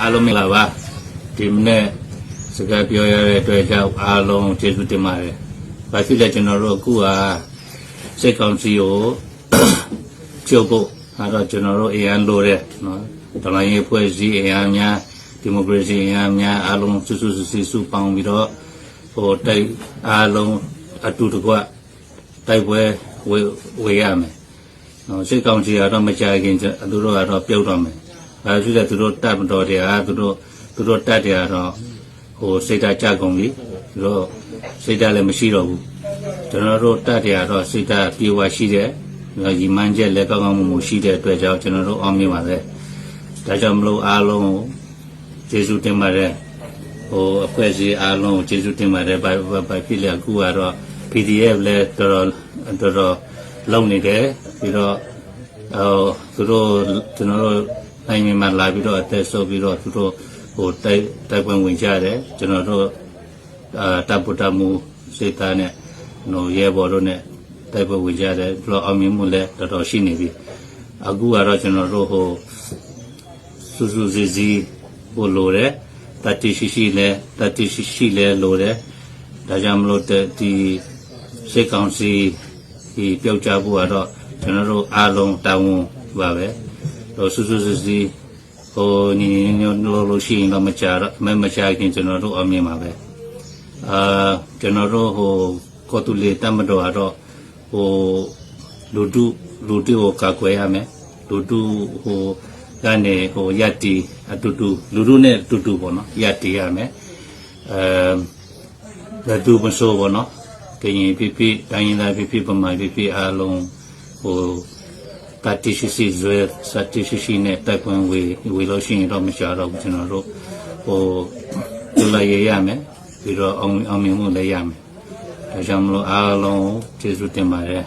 အားလုံးမင်္ဂလာပါဒီမနေ့စကားပြောရတဲ့အတွက်ကြောင့်အားလုံးကျေးဇူးတင်ပါတယ်။ဘာဖြစ်လဲကျွန်တော်တို့အခုကစိတ်ကောင်းစီကိုကျုပ်ဖို့အဲ့တော့ကျွန်တော်တို့အရန်လိုတဲ့နော်တလိုင်းရေးဖွဲ့စည်းအရန်များဒီမိုကရေစီအရန်များအားလုံးစုပေါင်းပြီးတော့ဟိုတိုက်အားလုံးအတူတကွတိုက်ပွဲဝေရမယ်။နော်စိတ်ကောင်းစီကတော့မကြခင်သူတို့ကတော့ပြုတ်တော့မယ်။ဘာဖြစ်လဲသူတို့တတ်မတော်တယ်ဟာသူတို့တတ်တယ်ကတော့ဟိုစိတ်ဓာတ်ကြကုန်ပြီသူတို့စိတ်ဓာတ်လည်းမရှိတော့ဘူးကျွန်တော်တို့တတ်တယ်ကတော့စိတ်ဓာတ်ပြေဝရှိတဲ့ရီမန်းချက်လည်းကောင်းကောင်းမှုရှိတဲ့အတွက်ကြောင့်ကျွန်တော်တို့အောင်မြင်ပါတယ်ဒါကြောင့်မလို့အားလုံးကျေးဇူးတင်ပါတယ်ဟိုအဖွဲ့အစည်းအားလုံးကျေးဇူးတင်ပါတယ်ဘာဖြစ်လဲအခုကတော့ PDF လည်းတော်တော်လုံနေတယ်ပြီးတော့သူတို့ကျွန်တော်တို့နိုင်ငံမှာလာပြီးတော့အသက်ဆုံးပြီးတော့သူတို့ဟိုတိုက်ပွဲဝင်ကြတယ်ကျွန်တော်တို့တပ်ပတမှုစေတာနဲ့နော်ရဲဘော်တို့နဲ့တိုက်ပွဲဝင်ကြတယ်ဘလို့အောင်မြင်မှုလည်းတော်တော်ရှိနေပြီအခုကတော့ကျွန်တော်တို့ဟိုစုစီဟိုလိုတယ်တတိရှိလဲလိုတယ်ဒါကြောင့်မလို့ဒီစိတ်ကောင်းစီဒီပြောက်ကြဖို့ကတော့ကျွန်တော်တို့အားလုံးတောင်းဝန်ပါပဲတော့စုစီဟိုနီလို့ရှိရင်တော့မချခင်ကျွန်တော်တို့အမြင်ပါပဲကျွန်တော်တို့ဟိုကောတူလေတမတော်ကတော့ဟိုလူတုကိုကာကွယ်ရမယ်လူတုဟိုကနေဟိုယက်တီအတူတူလူတုနဲ့အတူတူပေါ့နော်ယက်တီရမယ်လက်တူမဆိုးပေါ့နော်ကရင်ဖိတိုင်းရင်းသားဖိပမာဖိအားလုံးဟိုတတိရှိဇွဲစတိရှိနဲ့တိုက်ပွဲဝေလို့ရှိရင်တော့မကြတော့ဘူးကျွန်တော်တို့ဟိုလူလိုက်ရမယ်ပြီးတော့အောင်မြင်မှုလည်းရမယ်ဒါကြောင့်မလို့အားလုံးကျေးဇူးတင်ပါတယ်